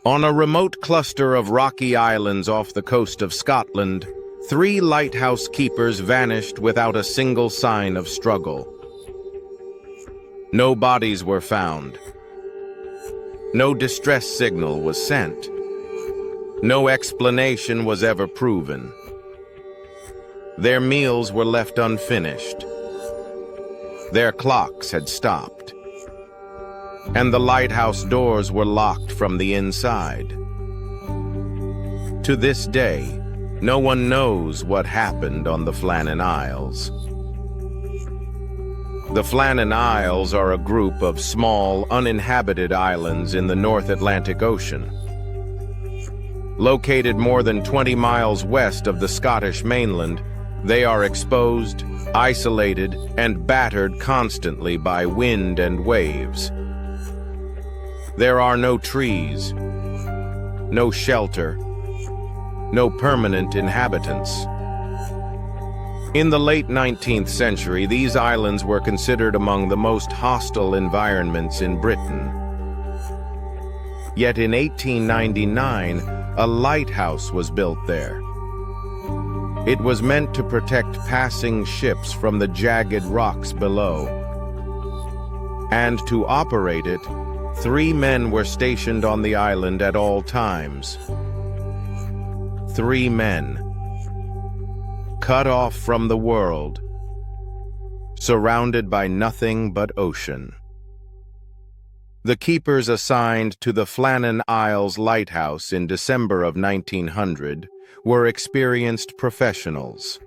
On a remote cluster of rocky islands off the coast of Scotland, 3 lighthouse keepers vanished without a single sign of struggle. No bodies were found. No distress signal was sent. No explanation was ever proven. Their meals were left unfinished. Their clocks had stopped. And the lighthouse doors were locked from the inside. To this day, no one knows what happened on the Flannan Isles. The Flannan Isles are a group of small, uninhabited islands in the North Atlantic Ocean. Located more than 20 miles west of the Scottish mainland, they are exposed, isolated, and battered constantly by wind and waves. There are no trees, no shelter, no permanent inhabitants. In the late 19th century, these islands were considered among the most hostile environments in Britain. Yet in 1899, a lighthouse was built there. It was meant to protect passing ships from the jagged rocks below. And to operate it, 3 men were stationed on the island at all times. 3 men, cut off from the world, surrounded by nothing but ocean. The keepers assigned to the Flannan Isles Lighthouse in December of 1900 were experienced professionals.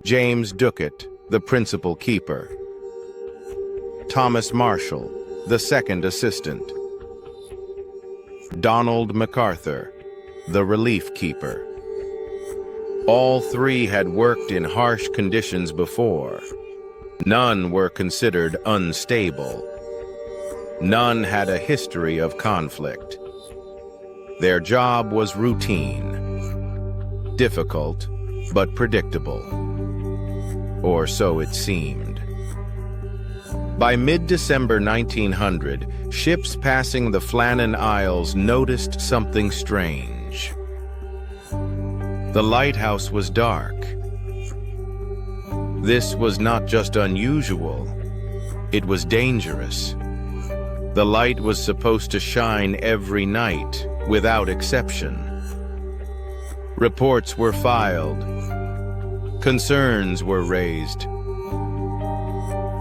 James Duckett, the principal keeper. Thomas Marshall, the second assistant. Donald MacArthur, the relief keeper. All 3 had worked in harsh conditions before. None were considered unstable. None had a history of conflict. Their job was routine, difficult, but predictable. Or so it seemed. By mid-December 1900, ships passing the Flannan Isles noticed something strange. The lighthouse was dark. This was not just unusual, it was dangerous. The light was supposed to shine every night, without exception. Reports were filed. Concerns were raised.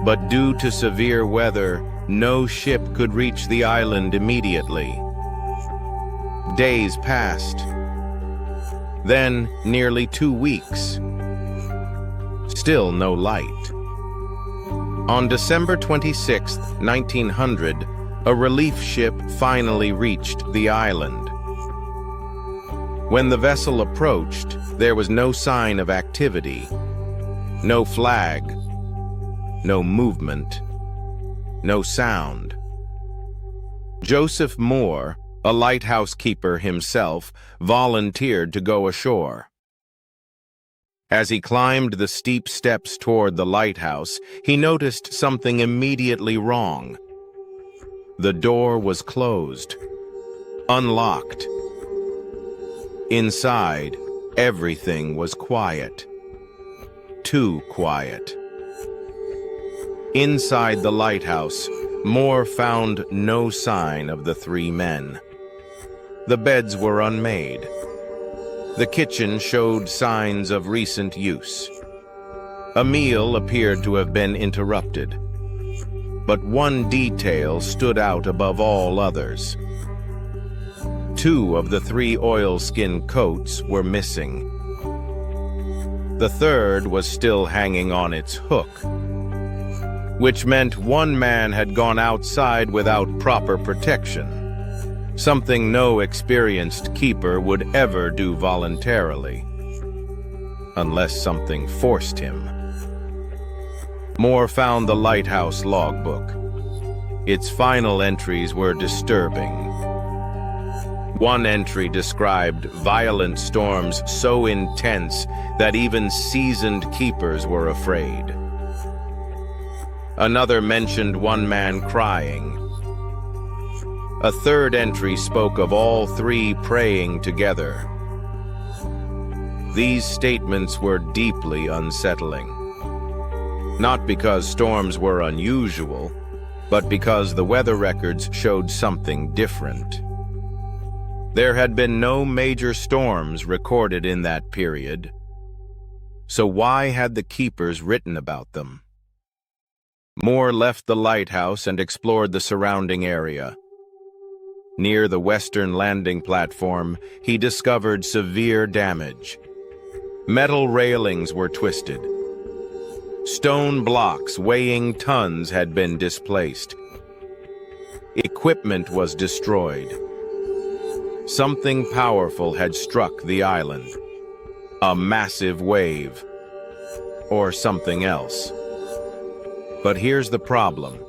But due to severe weather, no ship could reach the island immediately. Days passed. Then, nearly 2 weeks. Still no light. On December 26, 1900, a relief ship finally reached the island. When the vessel approached, there was no sign of activity, no flag, no movement, no sound. Joseph Moore, a lighthouse keeper himself, volunteered to go ashore. As he climbed the steep steps toward the lighthouse, he noticed something immediately wrong. The door was closed, unlocked. Inside, everything was quiet. Too quiet. Inside the lighthouse, Moore found no sign of the 3 men. The beds were unmade. The kitchen showed signs of recent use. A meal appeared to have been interrupted. But one detail stood out above all others. 2 of the 3 oilskin coats were missing. The 3rd was still hanging on its hook, which meant one man had gone outside without proper protection, something no experienced keeper would ever do voluntarily, unless something forced him. Moore found the lighthouse logbook. Its final entries were disturbing. One entry described violent storms so intense that even seasoned keepers were afraid. Another mentioned one man crying. A third entry spoke of all three praying together. These statements were deeply unsettling. Not because storms were unusual, but because the weather records showed something different. There had been no major storms recorded in that period. So why had the keepers written about them? Moore left the lighthouse and explored the surrounding area. Near the western landing platform, he discovered severe damage. Metal railings were twisted. Stone blocks weighing tons had been displaced. Equipment was destroyed. Something powerful had struck the island. A massive wave. Or something else. But here's the problem.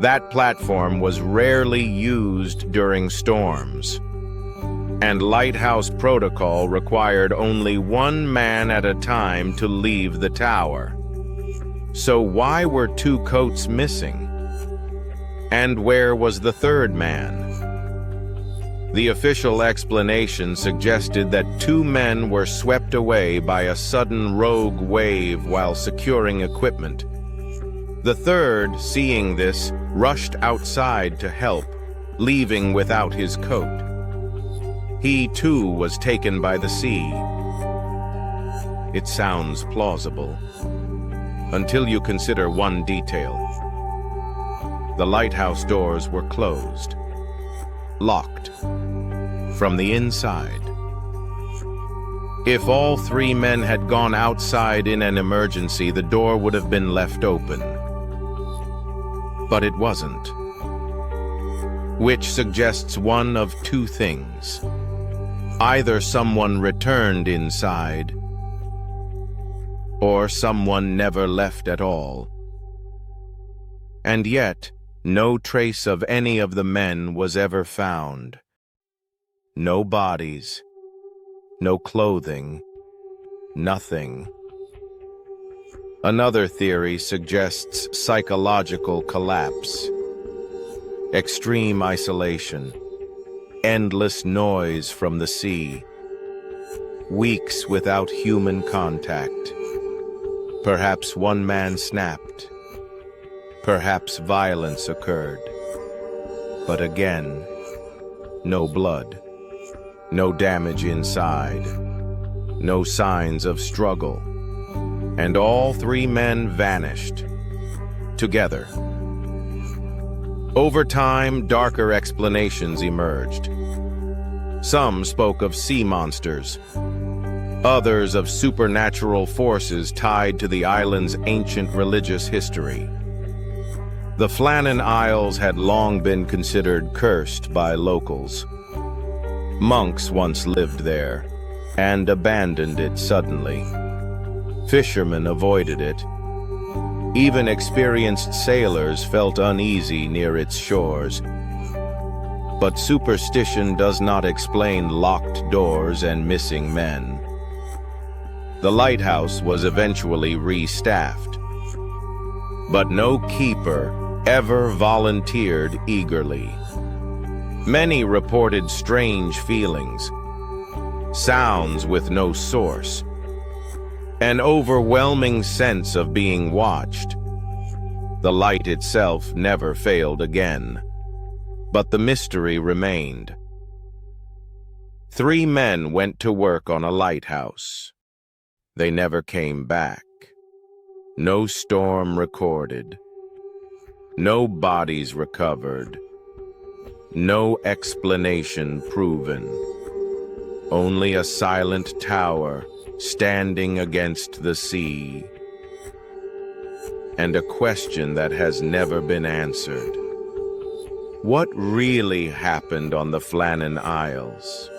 That platform was rarely used during storms, and lighthouse protocol required only one man at a time to leave the tower. So why were two coats missing? And where was the third man? The official explanation suggested that two men were swept away by a sudden rogue wave while securing equipment. The third, seeing this, rushed outside to help, leaving without his coat. He, too, was taken by the sea. It sounds plausible, until you consider one detail. The lighthouse doors were closed, locked, from the inside. If all three men had gone outside in an emergency, the door would have been left open. But it wasn't. Which suggests one of two things. Either someone returned inside, or someone never left at all. And yet, no trace of any of the men was ever found. No bodies, no clothing, nothing. Another theory suggests psychological collapse, extreme isolation, endless noise from the sea, weeks without human contact. Perhaps one man snapped, perhaps violence occurred. But again, no blood, no damage inside, no signs of struggle. And all three men vanished, together. Over time, darker explanations emerged. Some spoke of sea monsters, others of supernatural forces tied to the island's ancient religious history. The Flannan Isles had long been considered cursed by locals. Monks once lived there, and abandoned it suddenly. Fishermen avoided it. Even experienced sailors felt uneasy near its shores. But superstition does not explain locked doors and missing men. The lighthouse was eventually re-staffed, but no keeper ever volunteered eagerly. Many reported strange feelings, sounds with no source, an overwhelming sense of being watched. The light itself never failed again, but the mystery remained. 3 men went to work on a lighthouse. They never came back. No storm recorded. No bodies recovered. No explanation proven. Only a silent tower standing against the sea. And a question that has never been answered. What really happened on the Flannan Isles?